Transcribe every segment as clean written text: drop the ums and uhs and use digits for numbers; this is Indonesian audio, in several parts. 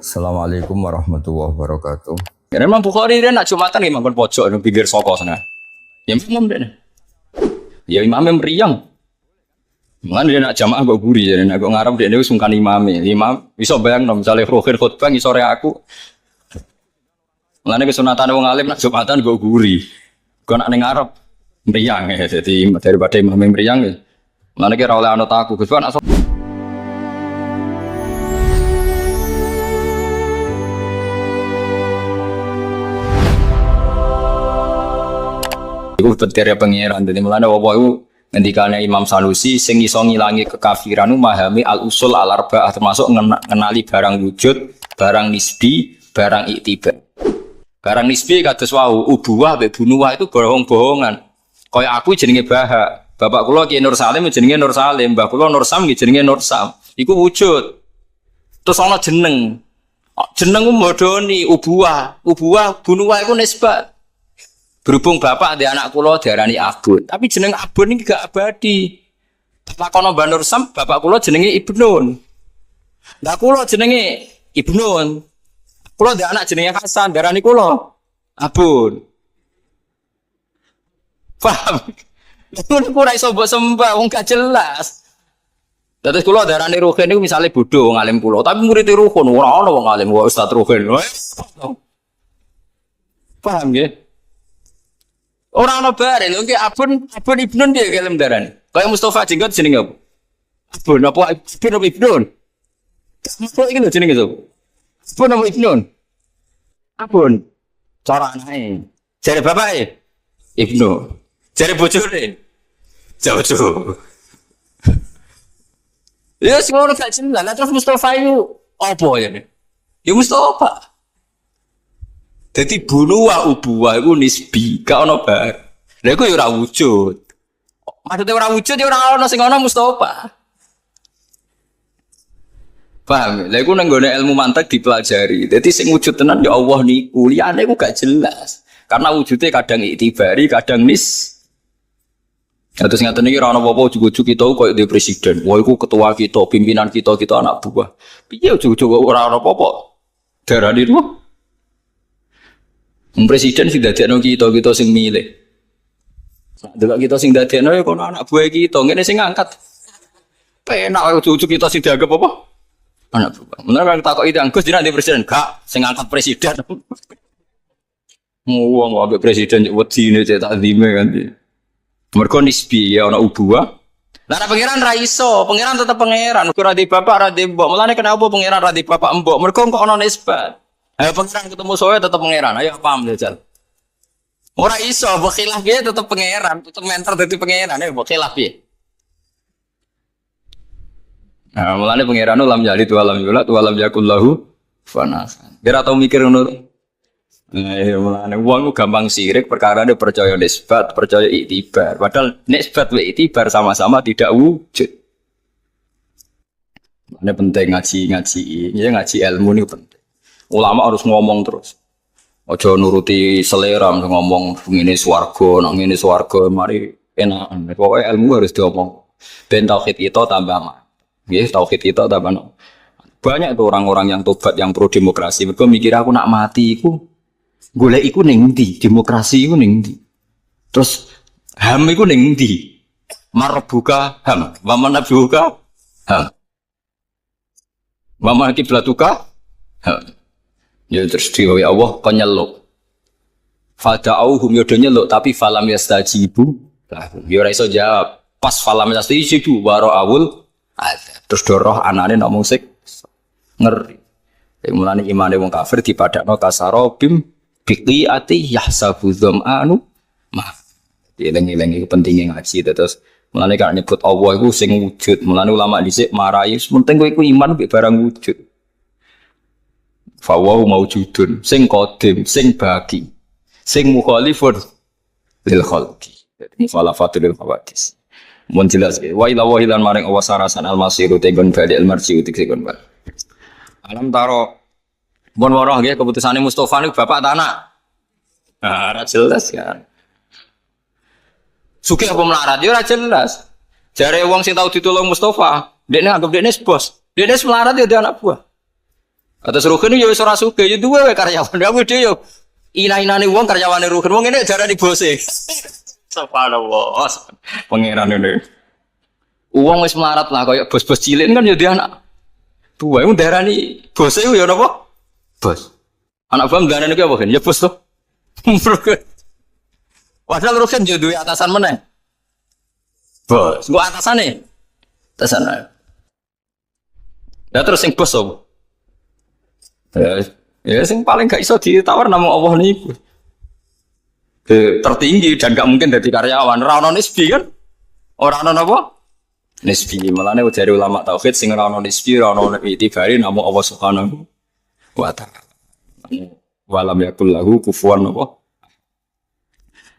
Assalamualaikum warahmatullahi wabarakatuh. Ya memang Bukhari dia nak Jumatan imam kon pojok nang pinggir soko sana. Ya imam dia. Ya imam meriang. Mana dia nak jamaah kok guri jadi nak ngarep dia wis sungkan imame. Imam iso bayang no misale rohir khutbah ngisore aku. Mulane kesunatan wong alim nak Jumatan kok guri. Kok nak ning ngarep meriang ya. Jadi daripada imam meriang ya. Mulane kira oleh anut aku Gus nak iku petirnya pangeran. Jadi mulane apa iku ngendikane Imam Sanusi sing iso ngilangi kekafiran memahami al-usul al-arba'ah termasuk ngenali barang wujud, barang nisbi, barang iktibar. Barang nisbi kados wau ubuwah mek bunuwah itu bohong-bohongan. Kaya aku jenenge Baha, bapak kula Ki Nur Salim jenenge Nur Salim, mbah kula Nur Sam jenenge Nur Sam. Iku wujud. Terus ana jeneng. Jeneng modoni ubuwah, ubuwah bunuwah iku nisbat. Berhubung bapak ada anak kula diarani Abun, tapi jeneng Abun ini gak abadi. Lakono Mbah Nur Sam, bapak kula jenenge Ibnun. Lah kula jenenge Ibnun. Kula ada anak jenenge Hasan, diarani kula Abun. Paham? Ngono ora iso mbok sembah, wong gak jelas. Terus kula diarani Ruhin niku misale bodho wong alim kula, tapi murid Ruhin ora ana wong alim kok Ustaz Ruhin. Paham nggih? Orang ana bare lho nggih Abun Ibnun dia kelem darani. Kaya Mustafa jenggot jenenge apa? Abun apa Ibnun? Mustafa iki lho jenenge sapa? Abun apa Ibnun? Abun. Cara anake. Jare bapake Ibnu. Jare bojone Jojo. Ya sing ngono gak jelas. Lah terus Mustafa itu apa ya? Ya Mustafa. Jadi bunuh ubuwah itu nisbi, gak ono bar. Lha iku ya ora wujud. Maksudnya ora wujud ya ora ono sing ono Mustafa. Paham? Lha iku nang gone ilmu mantek dipelajari. Dadi sing wujud tenan ya Allah niku, liyane iku gak jelas. Karena wujudnya kadang iktibari, kadang nis. Terus ngaten iki ora ono apa-apa ujug-ujug kita koyo di presiden. Wah iku ketua kita, pimpinan kita anak buah. Piye ujug-ujug ora ono apa-apa? Darani itu presiden sing dadekno kita sing milih. Delok kita sing dadekno ya kono anak buah kita, ngene sing ngangkat. Penak ujug-ujug kita sing dianggap apa? Anak buah. Bener kan takoki Gus dina di presiden, gak sing ngangkat presiden. Wong ambek presiden wedine cetak dime kan. Mergo nisbi ya ana ubuah. Lah pangeran ra iso, pangeran tetep pangeran, ora di bapak, ora di mbok. Mulane kenapa pangeran ra di bapak mbok? Mergo kok ana nisbat. Ayo pangeran ketemu saya tetap pangeran. Ayo paham jajal. Ora iso bekhilaf ge tetap pangeran, tetap mentor dadi pangeran. Ayo bekhilaf piye? Nah, mulane pangeran lam yalid wa lam yulad wa lam yakul lahu fanasan. Kira tau mikir ngono. Nah, iya mulane wong gampang sirik perkara dia percaya nisbat, percaya iktibar. Padahal nisbat wa iktibar sama-sama tidak wujud. Ini penting ngaji, ya ngaji ilmu ini penting. Ulama harus ngomong terus. Ojo nuruti selera ngomong ngene swarga, nang ngene swarga mari enakan. Pokoke ilmu harus diomong. Ben tauhid kita tambah mah. Nggih, tauhid kita tambah no. Banyak tuh orang-orang yang tobat yang pro demokrasi. Mereka mikir aku nak mati iku golek iku ning ndi? Demokrasi iku ning ndi? Terus HAM iku ning ndi? Marbuka HAM, wa manabuka HAM. Wa makiblatuka HAM. Ya terus diwe Allah kok nyeluk. Fada'auhum yo nyeluk tapi falam yastajibu. Lah yo ora iso jawab. Pas falam yastajibu wara'ul azab. Terus doroh anane nak musik ngeri. Mulane imane wong kafir dipadakno kasarobim biqiati yahsabu dzam'anu mah. Eling-eling iki pentinge ngaji terus mulane kan nyebut Allah iku sing wujud. Mulane ulama dhisik marai penting kowe iku iman mbek barang wujud. Fawahu maujudun, sing qadim, sing bagi, sing mukhalifun lil khalqi. Mukhalafatul lil khawadis. Mun jelas wa ila wahilan maring awasarasan al-masiru tegon bali al-marji utik tegon bal. Alam taro bon waro nggih keputusane Mustofa niku bapak ta anak. Ah, ora jelas kan. Sugih apa melarat ya ora jelas. Jare wong sing tau ditulung Mustofa, dekne anggap dekne bos. Dekne melarat ya dia anak buah. Atas Ruhin yo wis ora sugih yo duwe wae karyawan. Aku dhewe yo ina-inane wong karyawane Ruhin. Wong ngene jarane bose. Subhanallah. Pangeran ngene. Wong wis melarat lah koyo bos-bos cilik kan yo dia anak. Tuwa iku darani bose yo napa? Bos. Anak bam darane ki apa kan? Ya bos to. Padahal Ruhin yo duwe atasan meneh. Bos, gua atasane. Atasan. Ya terus sing bos opo? Ya sing paling gak iso ditawar namung Allah niku. Tertinggi dan gak mungkin jadi karyawan. Ora ono nisbi kan? Ora ono napa? Nisbi. Malane jare ulama tauhid sing ora ono nisbi, ora ono itibari namung Allah Subhanahu wa taala. Walam yakul lahu kufuwan apa?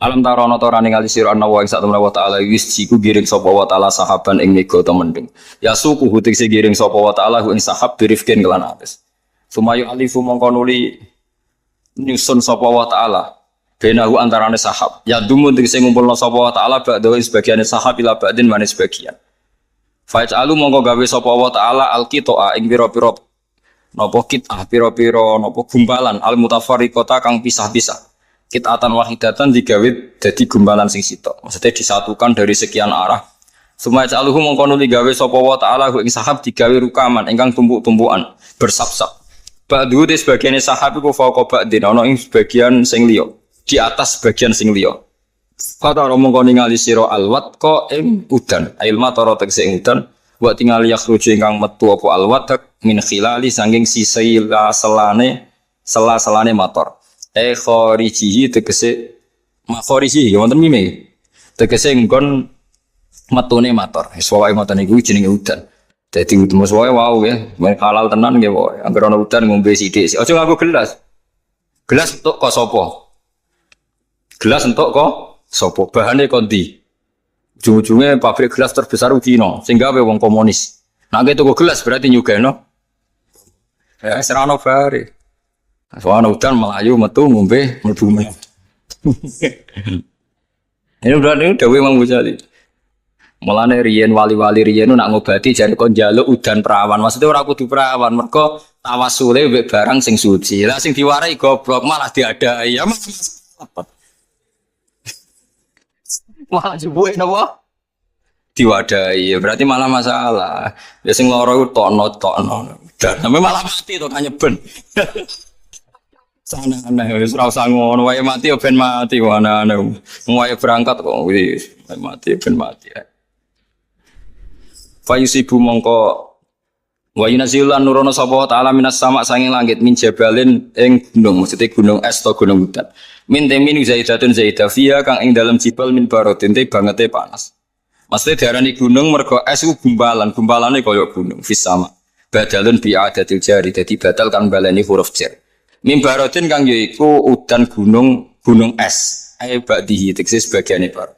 Alam tarono to ora ningali sira ana wa ing sak temene wa taala wis jiku giring sapa wa taala sahaban ing mega ta mending. Ya suku hutik sing giring sapa wa taala ing sahab birifkin kelan ates. Sumayu alifu mongko nuli nyusun sapa wa taala benahu antarane sahab. Ya dumun sing ngumpulna sapa wa taala ba'da sebagiane sahab ila ba'din manis sebagian. Fa'alu mongko gawe sapa wa taala alqitoa ing pira-pira napa kitah pira-pira napa gumpalan al mutafarriqata kang pisah-pisah. Kitatan wahidatan digawe dadi gumpalan sing sitok. Maksudnya disatukan dari sekian arah. Sumaya caluhu mongko nuli gawe sapa wa taala ing sahab digawe rukaman ingkang tumpuk-tumpukan bersap-sap. Ba'du te sebagian sahab iku fauqa ba'din ana ing sebagian sing liya, di atas sebagian sing liya. Kata mongko ningali sira alwat ko ing udan, ilma tara tegese ing udan, wa tingal yakhruju ingkang metu apa alwat min khilali sanging sisila selane motor. Khorijihi tegese makhoriji ya wonten mime tegese nggon metune motor wis wae ngoten niku jenenge udan dadi utemus wae wau ya men halal tenan nggih wae anggere ana udan ngombe sithik aja nganggo gelas entuk kok sapa gelas entuk kok sapa bahane kondi ujung-ujunge pabrik gelas terbesar Cina sing gawe wong komunis nek tuku gelas berarti nyugeno ya serano bare. Soalnya udan melayu metu ngombe mlebu meneh. Ini berarti dawuh Imam Ghazali. Mulane riyen wali-wali riyen nak ngobati jare kon njaluk udan perawan. Maksudnya ora kudu perawan, mergo tawasule mbek barang sing suci. Lah sing diwarai goblok malah diadai. Ya malah jubuke napa? Diwadahi. Berarti malah masalah. Ya sing lara iku tokno. Dan sampe malah mati to kanyeben. Sana aneh wis ora usah ngono wae mati yo ben mati aneh wae berangkat kok wis mati ben mati Fayusibu mongko wa yunazzilan nurono sapa taala minas sama sanging langit min jabalin ing gunung maksudnya gunung es to gunung udan min temin zaidatun zaidafia kang ing dalam jibal min barodin te bangete panas maksudnya diarani gunung mergo es ku gumbalane kaya gunung fis sama badalun bi adatil jari dadi batal kan baleni huruf jar Mimbarodin kang yaiku udan gunung es. Ba'dihi tegese sebagiane bar.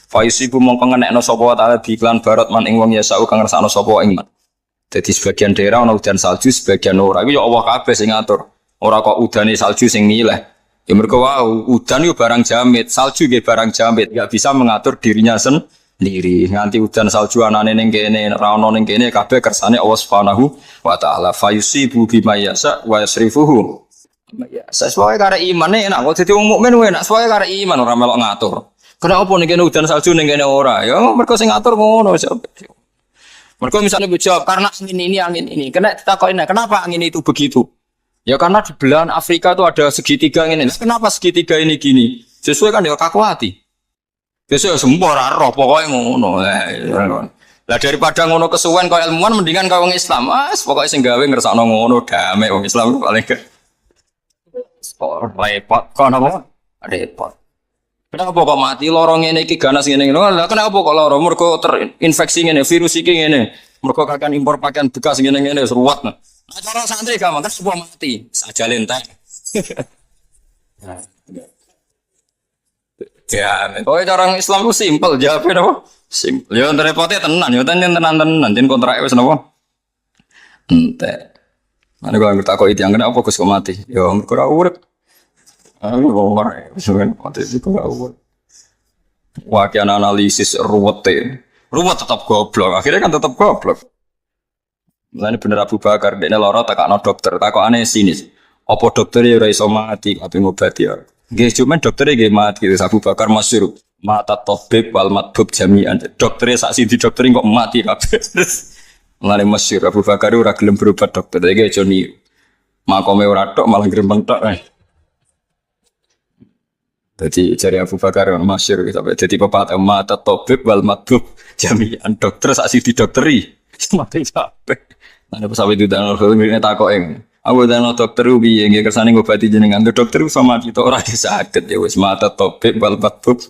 Fayusibu mongko ngenekno sapa taala biklan barot man ing wong yasau kang ngersakno sapa ing man. Dadi sebagian daerah ana udan salju, sebagian ora. Iku ya Allah kabeh sing ngatur. Ora kok udane salju sing milih. Ya mergo wau, udan yo barang jamit, salju nggih barang jamit, enggak bisa mengatur dirinya sendiri. Nganti udan salju anane ning kene, ora ana ning kene kabeh kersane Allah Subhanahu wa taala. Fayusibu bima yasa wa yasrifuhu. Ya, sesuai karo iman enak kok dadi wong mukmin enak sesuai karo iman ora melok ngatur. Kenapa ning kene udan salju ning kene ora? Ya mergo sing ngatur ngono. Mergo misalnya jawab karena angin ini. Kena ditakoki kenapa angin itu begitu? Ya karena di belahan Afrika itu ada segitiga ini. Kenapa segitiga ini gini? Sesuai kan ya kaku hati. Sesuai semua ora roh pokoke ngono. Lah daripada ngono kesuwen kaya ilmuwan mendingan kaya wong Islam. Pokoke sing gawe ngersakno ngono damai wong Islam paling repot kok napa repot kenapa kok mati lorong ngene iki ganas ngene lho kenapa kok loro mergo terinfeksi ngene virus iki ngene mergo kakan impor pakaian bekas ngene seruat nah cara santri gampang kan semua mati saja lentek ya kok cara Islam ku simpel jawabnya napa simpel ya repotnya tenan ya tenan jen kontrak wis napa entek ana kok takoki tiyang kenapa Gus kok mati ya mergo ora urip ora sebenarnya mati iku ora urip wakian analisis ruwet tetap goblok akhirnya kan tetap goblok Mulane bener Abu Bakar dekne lara takakno dokter, takokane sinis. Apa dokter ya ora iso mati ape ngobati ya. Nggih cuman doktere nggih mati Abu Bakar masyhur. Mata tobib wal matbub jami'an. Doktere sak siji dokteri kok mati kabeh. Mulane masyhur Abu Bakar ora gelem berobat dokter, iki aja niru. Makome ora tok malah grempeng tok. Jadi cari Abu Bakar masyhur sampai jadi pepatah mata tobib wal matbub jami'an dokter sak siji dokteri. Mati kabeh. Ada pesawat itu dan orang ini takok eng. Aku dan dokter ubi yang kersane ngobati jenengan. Dokter sama itu orang sakit ya wis mata topik bal batub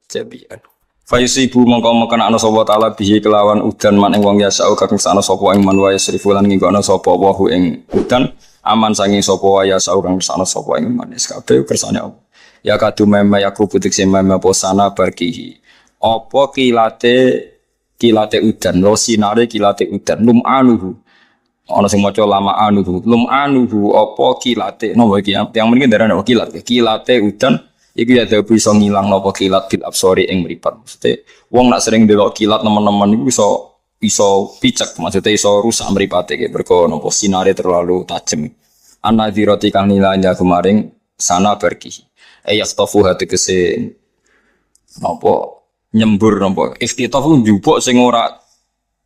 jabian. Faisibu mongko kena ana sapa taala bihi kelawan udan man ing wong yasau kakang sana sapa ing man wae srifulan nginggono sapa wahu ing udan aman sanging sapa wae yasau kang sana sapa ing man kabeh kersane apa. Ya kadu meme yaku putik meme posana barkihi. Apa kilate udan lo sinare kilate udan lum anuhu. Ana sing maca lama anuhu lum anuhu apa kilate nopo iki yang mriki darane kilate udan iku ya dadi iso ngilang napa kilat bil absori ing mripat mesti wong nak sering delok kilat nemen-nemen iku iso picek maksudnya iso rusak mripate iki mergo napa sinare terlalu tajem anadzirati kang nilainya kemaring sana berki yastafu tegese napa nyembur napa iftitaf njupuk sing ora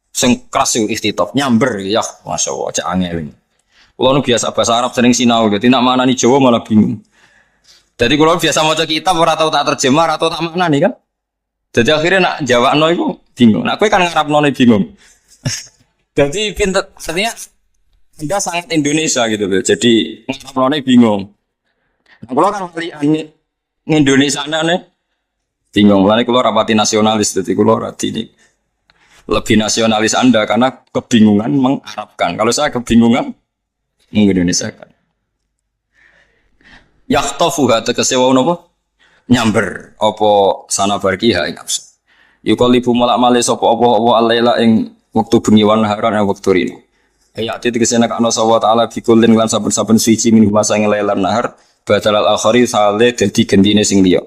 sing keras itu istitop nyamber ya masya Allah cak angel. Kalau nu biasa bahasa Arab sering sinau jadi nak mana nih Jawa malah bingung. Jadi kalau biasa mau kitab ora tau tak terjemah atau tak makna nih kan. Jadi akhirnya nak jawab no itu bingung. Nak kue kan ngarap no bingung. Jadi pinter artinya Anda sangat Indonesia gitu loh. Jadi ngarap no bingung. Nah, kalau kan kali Indonesia nih bingung. Lalu kalau rapati nasionalis jadi kalau rati ini. Lebih nasionalis Anda karena kebingungan mengarabkan. Kalau saya kebingungan mengindonesiakan. Yaktofu hata kesewa nopo nyamber opo sana barkiha ing absa. Yukalibu malak male sapa apa alaila ing wektu bengi wan haran ing wektu rino. Ayati tegese nek ana sawa taala bikulin lan saben-saben suci min masange lailan nahar badal al akhiri sale dadi gendine sing liya.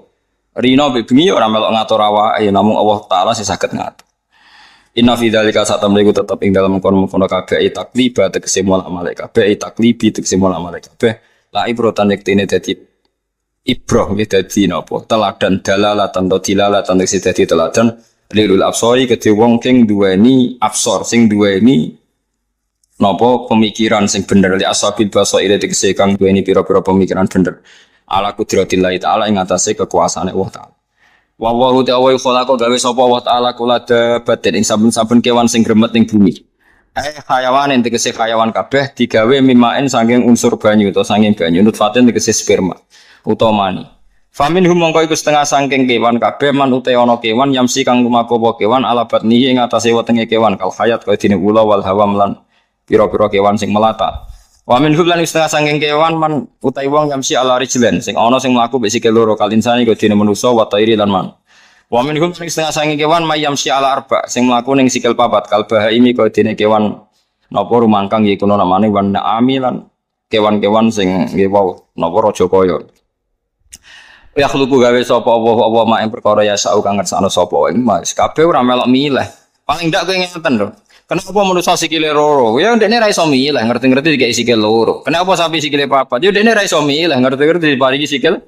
Rino bengi ora melok ngatur awake namung Allah taala sing saged ngatur. Inna fi dzalika satamliku tetep ing dalam kono-kono kabeh takliba tegese mola malaikat kabeh taklibi tegese mola malaikat kabeh la ibrotan yektine dadi ibroh nggih dadi napa teladan dalalatan to dilalatan tegese dadi teladan lilul absori kedhe wong sing duweni absor sing duweni napa pemikiran sing bener li asabil basaire tegese kang duweni pira-pira pemikiran bener ala kudratillah taala ing atase kekuasaane Allah taala. Wa wa ta'ala khalaqa gawe sapa wa ta'ala kula dabatin ing saben-saben kewan sing gremet ning bumi. Hayawan ing tegese hayawan kabeh digawe mimaen saking unsur banyu utawa saking banyu nutfatin tegese sperma utawa mani. Faminhum mongko iku setengah saking kewan kabeh man uta ana kewan yamsi kang lumaku kewan ala batnihi ing atase wetenge kewan kal hayat kaya dene ula wal hawam lan pira-pira kewan sing melata. Wa minhum lan setengah saking kewan man utai wong yamsi ala rijlen sing ana sing mlaku mek sikil loro kalinsane kaya dene manusa wa tairi lan man. Wa minhum setengah saking kewan mayamsi ala arba sing mlaku ning sikil papat kalbah ini kaya dene kewan napa rumangkang iku namane wan naami lan kewan-kewan sing nggih wau napa raja kaya. Ya khluqu gawe sapa apa mak ing perkara ya sau kang ngersakno sapa ing mas kabeh ora melok milih. Paling ndak kowe ngeten lho. Kenapa manusia sikile loro? Ya ndekne ra iso milih, ngerti-ngerti dikek sikil loro. Kenapa sapi sikile papat? Ya ndekne ra iso milih, ngerti-ngerti diparingi sikil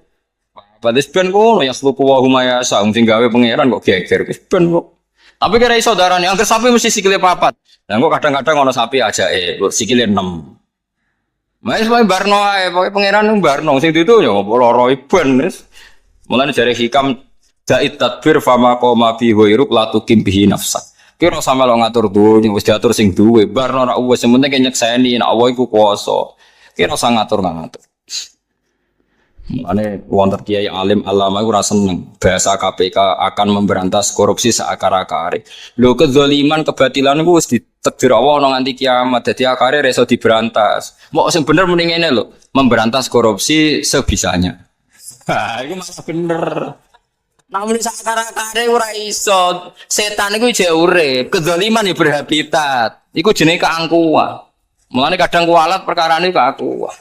papat. Wis ben kono ya khluqu wa huma ya sa sing gawe pangeran kok geger wis ben kok. Tapi kira iso darane angger sapi mesti sikile papat. Lah kok kadang-kadang ana sapi ajake sikile 6. Mas wae barno ae, pokoke pangeran barno sing ditu ya opo loro iben wis. Mulane jare hikam da'it tadbir fama qoma bi huiruk la tukim bihi nafsa. Kira sama lo ngatur dunya wis diatur sing duwe barno ora wis sementing nyekseni nek Allah iku kuwasa. Kira sang ngatur ngatur. Mulane wonten kiai alim alama iku ora seneng bahasa KPK akan memberantas korupsi seakar-akare. Lho kezaliman kebatilan iku wis ditakdir Allah ana nganti kiamat dadi akare iso diberantas. Mok sing bener mending ngene lho, memberantas korupsi sebisanya. Ha, iku malah bener. Namun sakar-akare ora iso. Setan iku jek urip, kedzaliman ya berhabitat. Iku jenenge keangkuhan. Mulane kadang kualat perkarane keangkuhan.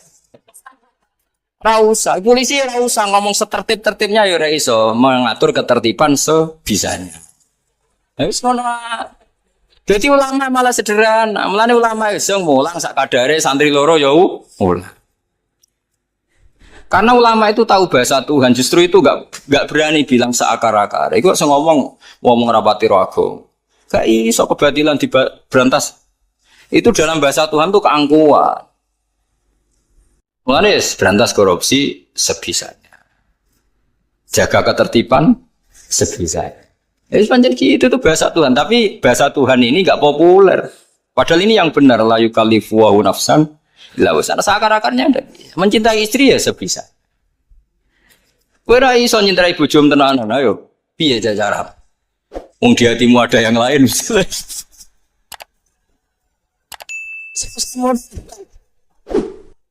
Ora usah, polisi ora usah ngomong setertib-tertibnya ya ora iso mengatur ketertiban sebisanya. Wis ngono. Jadi ulama malah sederhana. Mulane ulama iso mulang sak kadare santri loro ya mulang. Karena ulama itu tahu bahasa Tuhan, justru itu gak berani bilang seakar-akar. Iku iso ngomong rapati raga. Gak iso kebatilan diberantas. Itu dalam bahasa Tuhan tuh keangkuhan. Mulane berantas korupsi sebisanya. Jaga ketertiban sebisanya. Pancen itu tuh bahasa Tuhan, tapi bahasa Tuhan ini nggak populer. Padahal ini yang benar, la yukallifu nafsan illa wus'aha. Seakar-akarnya mencintai istri ya sebisa. Kowe ra iso nyintai bojomu tenanan, ayo. Piye cara? Wong di hatimu ada yang lain.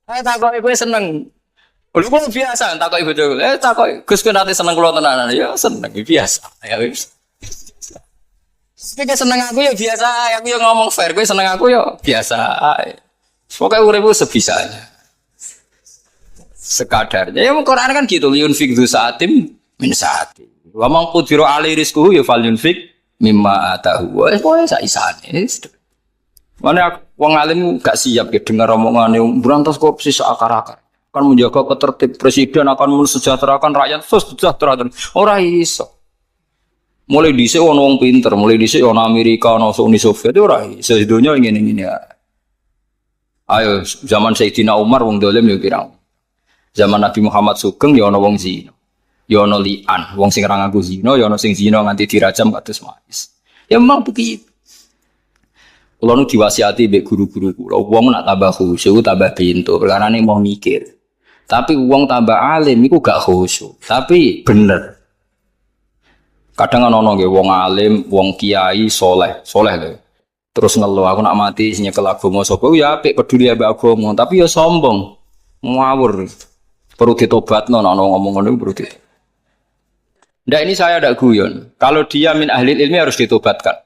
Takoki kowe seneng. Lha kok biasa takoki bojoku. Takoki Gus kowe nate seneng kula tenanan. Ya seneng biasa. Ya wis. Tapi seneng aku ya biasa, aku yang ngomong fair, gue seneng aku ya biasa. Pokoknya uripku sebisanya, sekadarnya. Ya Quran kan gitu, yunfik du saatim min saati. Wa man qudira alaihi rizquhu ya falyunfik mimma atahu. Pokoknya saisane. Mana wong alim gak siap ya dengar omongane berantas korupsi seakar-akar. Kan menjaga ketertib presiden akan mensejahterakan rakyat, sejahtera. Ora iso. Mulai dhisik ono wong pinter, mulai dhisik ono Amerika, ono Uni Soviet ora iso donya ngene-ngene ya. Ayo zaman Sayyidina Umar wong dolim yo pirang. Zaman Nabi Muhammad Sugeng ya ono wong zina. Ya ono lian, wong sing ra ngaku zina, ya ono sing zina nganti dirajam kados mais. Ya memang begitu. Kula nu diwasiati mbek guru-guru kula, wong nak tambah khusyuk, tambah pintu, perkarane mau mikir. Tapi wong tambah alim iku gak khusyuk, tapi bener. Kadang ono nggih wong alim, wong kiai soleh lho. Terus ngeluh aku nak mati sing nyekel agama sapa ya apik peduli ambek agama, tapi ya sombong. Ngawur. Perlu ditobatno nek ono ngomong ngono perlu dit. Ndak ini saya ada guyon. Kalau dia min ahli ilmi harus ditobatkan.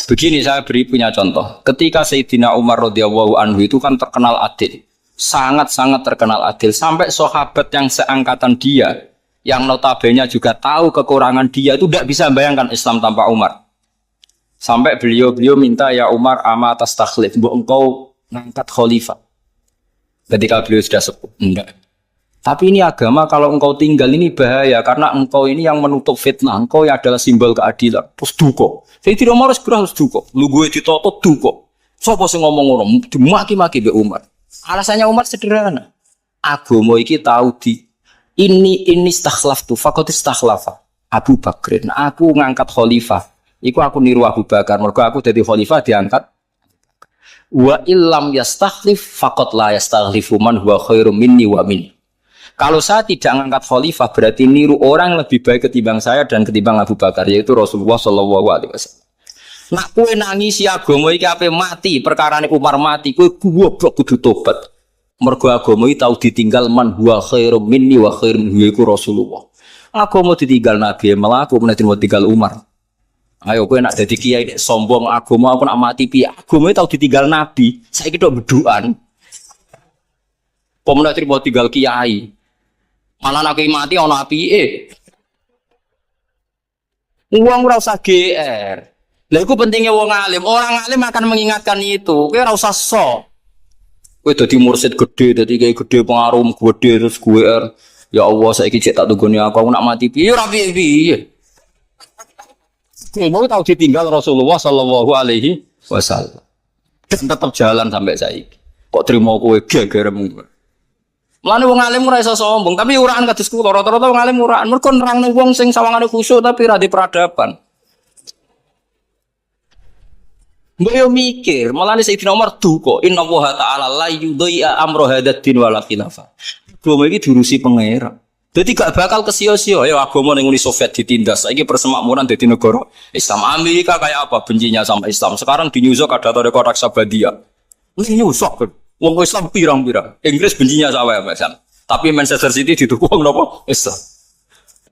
Begini saya beri punya contoh. Ketika Sayyidina Umar radhiyallahu anhu itu kan terkenal adil. Sangat-sangat terkenal adil sampai sahabat yang seangkatan dia yang notabene juga tahu kekurangan dia itu tidak bisa bayangkan Islam tanpa Umar. Sampai beliau minta ya Umar ama atas takhlif, mbok engkau ngangkat khalifah. Ketika beliau sudah sepuh, enggak. Tapi ini agama kalau engkau tinggal ini bahaya karena engkau ini yang menutup fitnah, engkau yang adalah simbol keadilan. Terus duka. Saya tidak mau harus duka. Lu gue ditotot duka. Sopo sing ngomong ngono, dimaki-maki mbek Umar. Alasannya Umar sederhana. Agama iki tahu di ini istakhlaftu faqad istakhlafa Abu Bakrin. Aku ngangkat khalifah. Iku aku niru Abu Bakar. Mergo aku jadi khalifah diangkat. Wa illam yastakhlif faqad la yastakhlifu man huwa khairum minni wa minni. Kalau saya tidak ngangkat khalifah berarti niru orang lebih baik ketimbang saya dan ketimbang Abu Bakar yaitu Rasulullah sallallahu alaihi wasallam. Nak kowe nangisi agama iki ape mati, perkarane Umar mati, kowe goblok kudu tobat. Mergo agama iki tau ditinggal man huwa khairum minni wa khairum iku Rasulullah. Agama ditinggal Nabi melaku menawa ditinggal Umar. Ayo kowe nak dadi kiai nek sombong agama aku nak mati piye? Agama tau ditinggal Nabi. Saiki tok bedukan. Pemenang terima tinggal kiai. Malah nak mati ana apike. Wong ora usah GR. Lah iku pentingnya wong alim. Orang alim akan mengingatkan itu. Kowe ora usah sok. Kowe dadi mursid gede, dadi kiai gede, pengaruh gede terus GR. Ya Allah saiki cek tak tunggone aku nak mati piye ora piye-piye. Mau tahu ditinggal Rasulullah sallallahu alaihi wasallam. Dan tetap jalan sampai saiki. Kok terima kowe gegerem. Mulane wong alim ora iso sombong, tapi uraan kados kula rata-rata wong alim uraan. Mergo nerangno wong sing sawangane khusyuk tapi ra di peradaban. Mbok yo mikir, mulane Sayyidina Umar duka, inna wa ta'ala la yudhi'a amra hadzal din wala khilafa. Agama iki diurusi pangeran. Dadi gak bakal kesia-sia ya agama ning Uni Soviet ditindas. Saiki persemakmuran dadi negara Islam. Amerika kayak apa bencinya sama Islam. Sekarang di New York ada Tarekat Raksabadia. Ini New York. Wong Islam pirang-pirang. Inggris bencinya sama Islam. Tapi Manchester City didukung napa? Islam.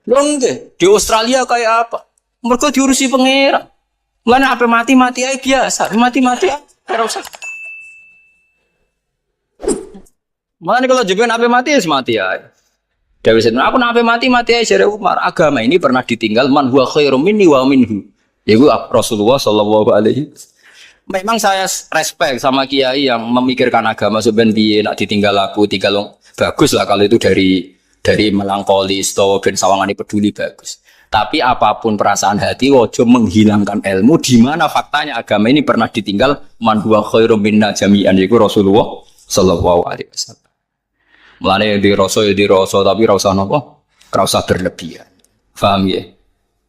Lho nggih, di Australia kayak apa? Mergo diurusi pangeran. Mulane ape mati-mati ae biasa. Mati-mati ora usah. Mulane kalau jenengan ape mati wis mati ae. Dewi Sayyidina, aku nak mati aja jare Umar. Agama ini pernah ditinggal man huwa khairum minni wa minhu. Iku Rasulullah Shallallahu Alaihi. Memang saya respect sama kiai yang memikirkan agama sebenarnya nak ditinggal aku tinggal bagus lah kalau itu dari melankolis atau ben sawangane peduli bagus. Tapi apapun perasaan hati, ojo menghilangkan ilmu di mana faktanya agama ini pernah ditinggal man huwa khairum minna jami'an yaiku Rasulullah Shallallahu Alaihi Wasallam. Mulane di rasa tapi ra usah napa? Ra usah berlebihan. Paham ya?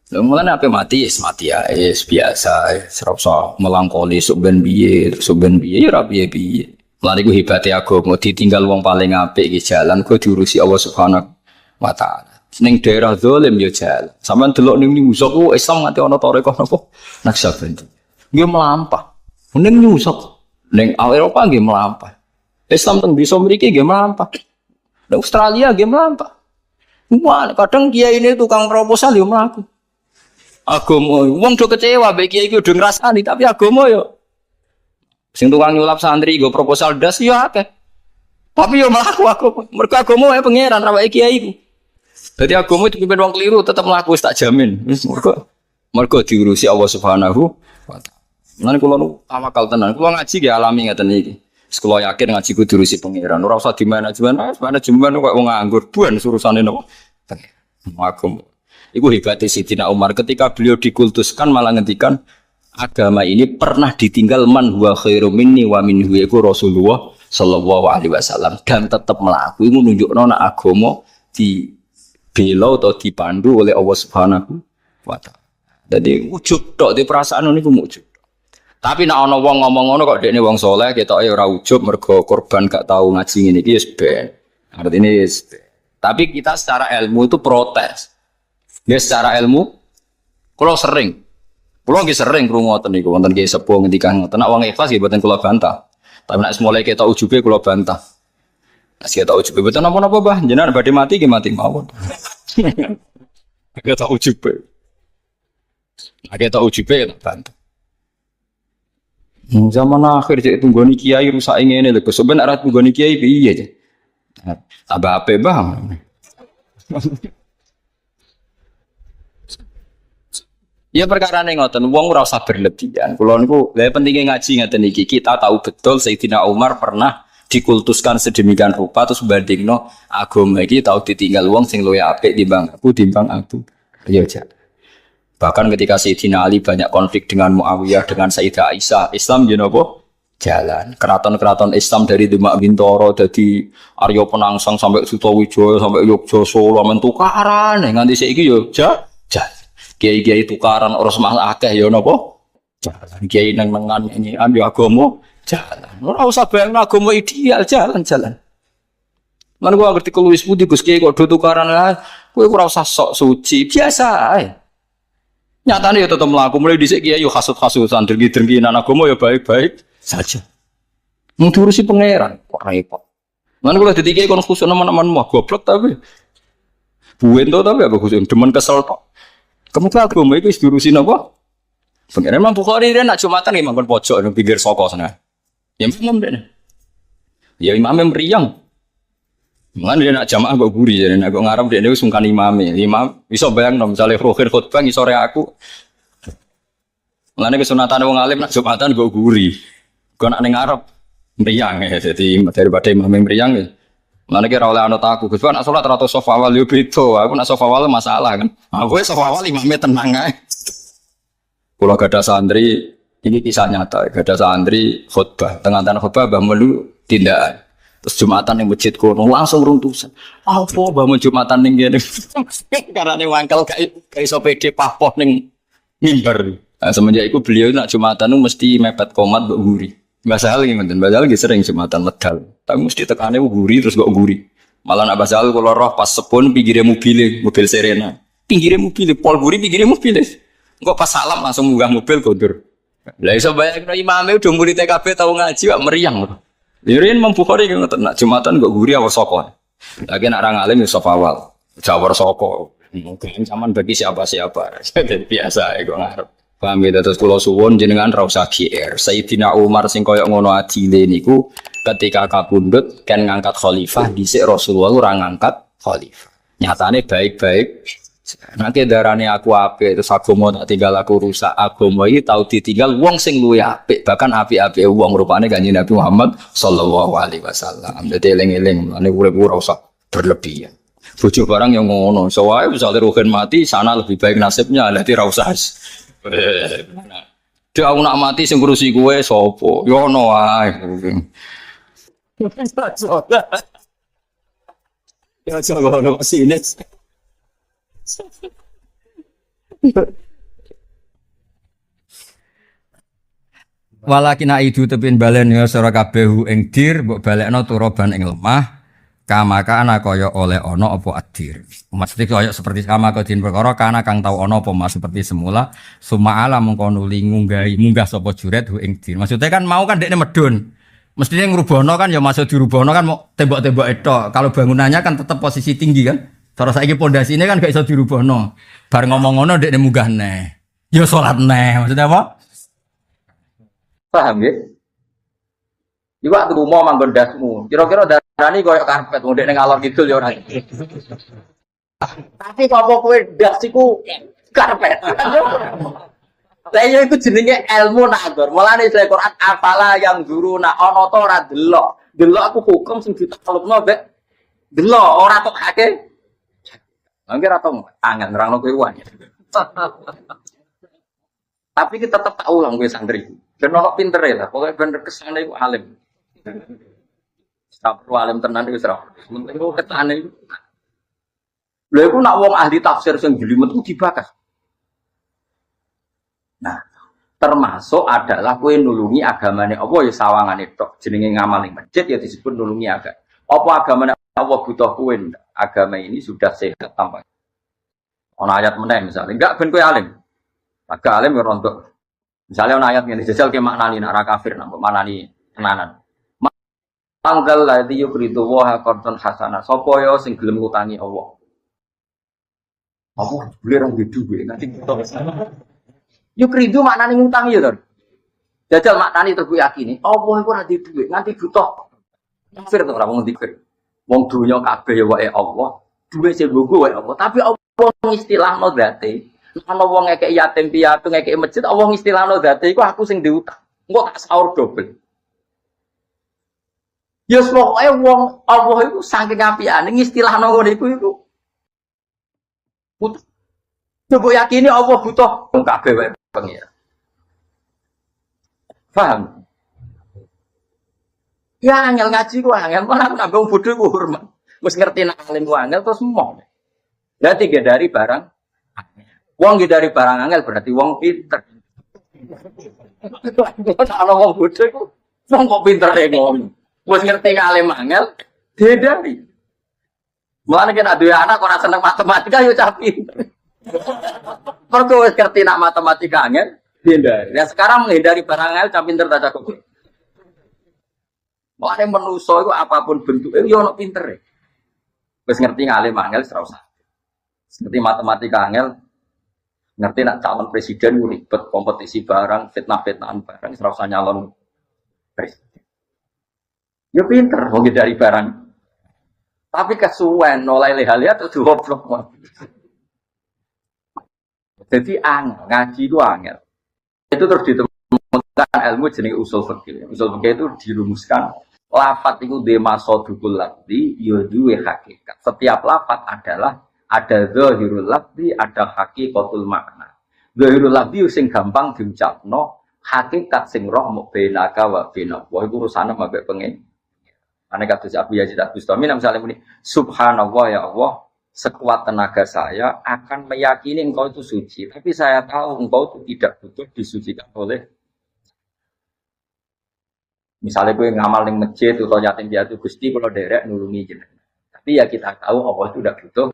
Lha mulane ape mati mati ya biasa ora usah melankolis sok ben piye ya ora piye-piye. Mulane iku hebate agama ditinggal wong paling apik iki jalan kok diurusi Allah Subhanahu wa taala. Ning daerah zalim ya jalan. Sampeyan delok ning nyusuk ku Islam nganti ana tarekah napa? Naksabendi. Nggih melampah. Ning nyusuk ning Eropa nggih melampah. Islam teng desa mriki nggih melampah. Ning Australia nggih melampah. Wah, kadang kiai ini tukang proposal yo mlaku. Agama, wong do kecewa mbek kiai iki do ngrasani tapi agama yo sing tukang nyulap santri go proposal das yo akeh. Tapi yo mlaku agama. Mergo agama wae pangeran ra wae kiai iku. Dadi agama itu pimpin wong keliru tetep mlaku wis tak jamin. Wis mergo diurusi Allah Subhanahu wa taala. Lan kula nu tawakal tenan. Kula ngaji nggih alami ngaten iki. Wis kula yakin ngaji ku diurusi pangeran. Ora usah dimanajemen, manajemen kok wong nganggur buan urusane napa? Agama. Iku hebatnya Sayyidina Umar ketika beliau dikultuskan malah ngendikan agama ini pernah ditinggal man huwa khairum minni wa minhu yaiku Rasulullah Shallallahu Alaihi Wasallam dan tetap melaku. Iku nunjukno nek agama dibela atau dipandu oleh Allah Subhanahu wa taala. Jadi ujub tok di perasaan niku ujub. Tapi nek ana wong ngomong ngono kok dekne wong saleh ketoke ora ujub mergo korban gak tahu ngaji ngene iki wis ben. Artine wis. Tapi kita secara ilmu itu protes. Ya secara ilmu, kalau sering krungu ngoten niku wonten kiai sepuh ngendikan ngoten nek wong ikhlas nggih mboten kula bantah. Tapi nek mulai ketok ujube kula bantah. Nek ketok ujube mboten napa-napa bah, jenengan badhe mati nggih mati mawon. Ketok ujube. Nek ketok ujube tak bantah. Zaman akhir cek tunggoni kiai rusak ngene lho, sampeyan arep tunggoni kiai piye cek. Tambah ape bah. Ya perkara ning ngoten, wong ora usah berlebihan. Kula niku lha pentinge ngaji ngaten iki. Kita tahu betul Sayyidina Umar pernah dikultuskan sedemikian rupa terus bandingno agama iki tahu ditinggal wong sing luwih apik timbang aku. Ya jan. Bahkan ketika Sayyidina Ali banyak konflik dengan Muawiyah dengan Sayyidah Aisyah, Islam yo napa? Jalan. Keraton-keraton Islam dari Demak Bintoro dadi Arya Penangsang sampai Sutawijaya sampai Yogyakarta Solo men tukaran nganti saiki yo jalan. Kiai-kiai tukaran orang semah akeh ya napa? Jalan. Kiai nang-nangan ini ambil agama jalan. Ora usah bayang agama ideal jalan-jalan. Lan gua ngerti keluwis putih Gus Kiai kok do tukaran kowe ora usah sok suci, biasa ae. Nyatane ya tetep mlaku mulai dhisik kiai yo hasud-hasudan drengki-drengkinan agama ya baik-baik saja. Mung diurusi pangeran kok repot. Lan kula dadi kiai kon khusuk nemen-nemen mah goblok tapi buento tapi apa khusuk demen kesel tok. Kemudian agama itu diurusin apa? Pengen Imam Bukhari dia nak Jumatan Imam kon pojok nang pinggir soko sana. Ya imam dene. Ya imam meriang. Mana dia nak jamaah kok guri jadi nak ngarep dia wis sungkan imame. Imam iso bayangno misale rohir khutbah ngisore aku. Mulane kesunatan wong alim nak Jumatan kok guri. Kok nak ning ngarep meriang ya. Jadi daripada imam meriang ya. Mulane kira oleh anut aku, Gus, nak salat ratus sof awal yo beda. Aku nak sof awal masalah kan. Aku sof awal imamnya tenang ae. Kula gadah santri, ini kisah nyata, gadah santri khutbah, tengah-tengah khutbah Mbah Melu tindakan. Terus Jumatan ning masjid kono langsung runtusan. Apa Mbah Melu Jumatan ning kene? Karane wangkel gak iso pede papoh ning mimbar. Nah, semenjak itu beliau nak Jumatan mesti mepet komat mbok guri. Mbah Sahal nggih ngoten, Mbah Sahal nggih sering Jumatan medal. Tapi mesti tekane guri terus kok guri. Malah nak Mbah Sahal kula roh pas sepun pinggire mobil Serena. Pinggire mobil pol guri pinggire mobil. Engko pas salam langsung munggah mobil kondur. Lah iso bayangno imame udah murid TKB tau ngaji kok meriang. Lirin Imam Bukhari ngoten nak Jumatan kok guri awal soko. Lagi nak orang alim iso awal. Jawar soko. Mungkin zaman bagi siapa-siapa. Jadi biasa kok ngarep. Paham ya, terus kula suwun jenengan ra usah GR. Sayyidina Umar sing koyo ngono adile niku ketika kapundhut kan ngangkat khalifah dhisik Rasulullah ora ngangkat khalifah. Nyatane baik-baik Nanti darane aku apik terus agama tak tinggal aku rusak. Agama iki tau ditinggal wong sing luwih apik, bahkan apik-apike wong rupane Kanjeng Nabi Muhammad sallallahu alaihi wasallam. Dadi eling-eling ane urip ora usah berlebihan. Bojo barang yang ngono, soalnya misalnya Ruhin mati, sana lebih baik nasibnya, nanti ra usah. Dia aku nak mati sing ngurusi gue sopo, yo no wae. Ya coba ono sini. Walakin aidu tepin balen ya sira kabeh ing dir mbok balekno turoban ing lemah kamaka ana kaya oleh ana apa adir. Maksudnya kaya seperti sama kedin perkara kana kang tau ana apa mas seperti semula suma alam mengko nuli munggah sapa juret ing dir. Maksudnya kan mau kan dekne medun. Mestinya ngrubono kan ya masuk dirubono kan mau tembok-tembok etok. Kalau bangunannya kan tetap posisi tinggi kan. Terus saiki pondasine kan gak iso dirubono. Bar ngomong ngono dekne munggah neh. Ya salat neh. Maksudnya apa? Paham ya? Iwak tuh mau manggon dasmu. Kira-kira darani koyo karpet ngundek ning alor kidul ya ora. Tapi apa kowe das iku karpet. Lah iya iku jenenge ilmu nazar. Mulane Al Quran afala yang guru nak ana ta ora delok. Delok aku hukum sing ditaklukno mbek delok ora tok hake. Mangke ra tong angel nerangno kowe wae. Tapi kita tetap tahu lah gue santri. Dan ono pintere lah, pokoknya bener kesana itu alim. Tak perlu alim tenan itu serah. Sementara itu ketane itu. Lha iku nak wong ahli tafsir sing jelimet ku dibakar. Nah, termasuk adalah kowe nulungi agamane Allah ya sawangane tok. Jenenge ngamal ning masjid ya disebut nulungi agama. Apa agamane Allah butuh kowe? Agama ini sudah sehat tanpa. Ono ayat meneh misalnya, enggak ben kowe alim. Agak alim ya rontok. Misalnya ono ayat ngene jajal ke maknani nak ra kafir nak maknani tenanan. Tanggal ladzi yukridu wa qardan hasanah. Sapa ya sing gelem ngutangi Allah? Apa boleh orang duwe nanti kita. Yukridu maknane ngutangi ya, Don. Jajal maknani terus yakini, Allah iku ora duwe nganti butuh. Kafir to ora wong dikir. Wong dunya kabeh ya wae Allah, duwe sing nggo wae Allah, tapi Allah istilahno zate. Ana wong ngekek yatim piatu ngekek masjid, Allah istilahno zate iku aku sing diutang. Engko tak sahur dobel. Ya pokoke wong Allah iku saking apikane ngistilahno ngono iku. Coba yakini Allah butuh wong kabeh wae pengira. Paham? Ya angel ngaji ku angel, malah aku nambah bodho ku hormat. Wis ngerti nek alim ku angel terus mau. Berarti dari barang wong dari barang angel berarti wong pinter. Ana wong bodho iku wong kok pinter e ngono. Wis ngerti alim angel dari. Mulane nek duwe anak ora seneng matematika yo cah pinter. Mergo wis ngerti nak matematika angel hindari. Ya sekarang menghindari barang angel cah pinter tak cukup. Mulane manusa iku apapun bentuke yo ono pintere. Wis ngerti alim angel ora usah. Ngerti matematika angel ngerti nak calon presiden ribet kompetisi barang fitnah-fitnahan barang ora usah nyalon presiden. Ya pinter wong dari barang. Tapi kesuwen oleh lehalia terus goblok. Jadi angel ngaji itu angel. Itu terus ditemukan ilmu jenis usul fikih. Usul fikih itu dirumuskan lafat itu demasodukul lafzi yudhuwe hakikat. Setiap lafat adalah ada zahirul lafzi, ada hakikatul makna. Zahirul lafzi sing gampang diucapno, hakikat sing roh muk benaka wa benak. Wah itu urusane mbek pengen. Ane kados Abu Yazid Al-Bustami misalnya muni subhanallah ya Allah, sekuat tenaga saya akan meyakini engkau itu suci, tapi saya tahu engkau itu tidak butuh disucikan oleh. Misalnya gue ngamal ning masjid atau yatim piatu Gusti kalau derek nulungi jenengan. Tapi ya kita tahu Allah itu tidak butuh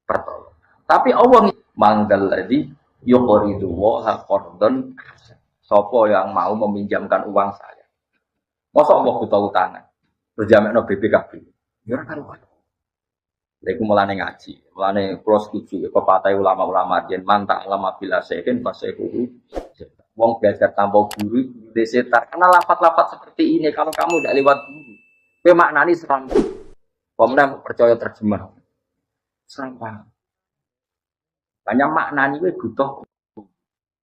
pertolongan. Tapi Allah manggal lagi yuqridu wa qardon. Sopo yang mau meminjamkan uang saya. Masa Allah butuh utangan. Berjamekno BPKB. Ya ora karuan. Lha iku mulane ngaji. Mulane kula setuju pepatah ulama-ulama yen manta ulama bila seken fase guru. Wong belajar tanpa guru desetar. Karena lafaz-lafaz seperti ini kalau kamu tidak lewat guru, kowe maknani serang. Pemenang percaya terjemah. Serang paham. Banyak maknanya gue butuh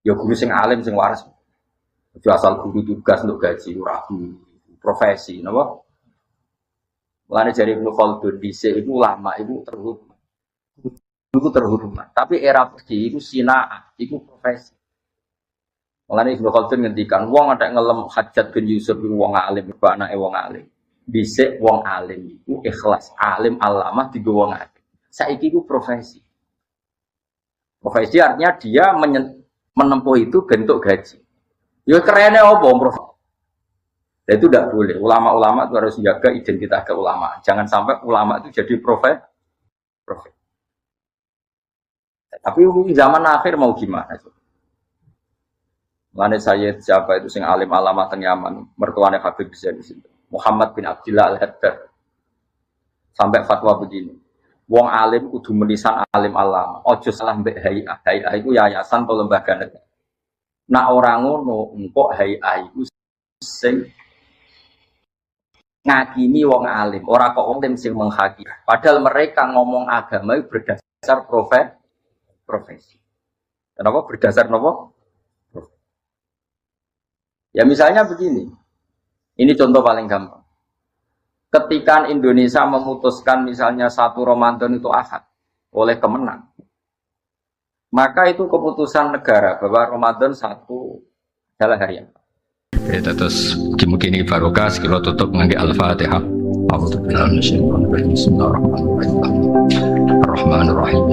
ya guru sing alim sing waras. Itu asal guru tugas untuk gaji ragu profesi, napa? Mulane jari Ibnu Khaldun dhisik iku ulama iku terhormat. Iku terhormat. Tapi era pergi iku sinaa, iku profesi. Mulane Ibnu Khaldun ngendikan wong ada ngelem Hajjat bin Yusuf iku wong alim, iku anake wong alim. Dhisik wong alim iku ikhlas, alim alamah digo wong alim. Saiki iku profesi. Profesi artinya dia menempuh itu bentuk gaji. Ya kerennya apa, Prof? Dan itu tidak boleh. Ulama-ulama itu harus jaga identitas keulamaan. Jangan sampai ulama itu jadi profesi. Tapi zaman akhir mau gimana? Mana saya siapa itu sing alim alama teng Yaman, mertuanya Habib Zain di situ. Muhammad bin Abdullah Al-Haddad. Sampai fatwa begini. Wong alim kudu menisan alim alama. Ojo salah mbek hayah. Hayah itu yayasan atau lembaga negara. Nah orang ngono engkok hayah itu sing ngakini wong alim, ora kok wong sing menghakimi. Padahal mereka ngomong agama itu berdasar profesi. Kenapa berdasar nopo? Ya misalnya begini. Ini contoh paling gampang. Ketika Indonesia memutuskan misalnya 1 Ramadan itu Ahad oleh Kemenang. Maka itu keputusan negara bahwa Ramadan 1 adalah hari yang Ya, terus mungkin ini barokah sekilo tutup ngangge Al-Fatihah. A'udzubillahi minasyaitonir rajim. Bismillahirrahmanirrahim. Ar-Rahmanir-Rahim.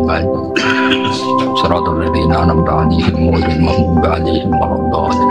Shiratal ladzina an'amta 'alaihim ghairil maghdubi 'alaihim waladdallin.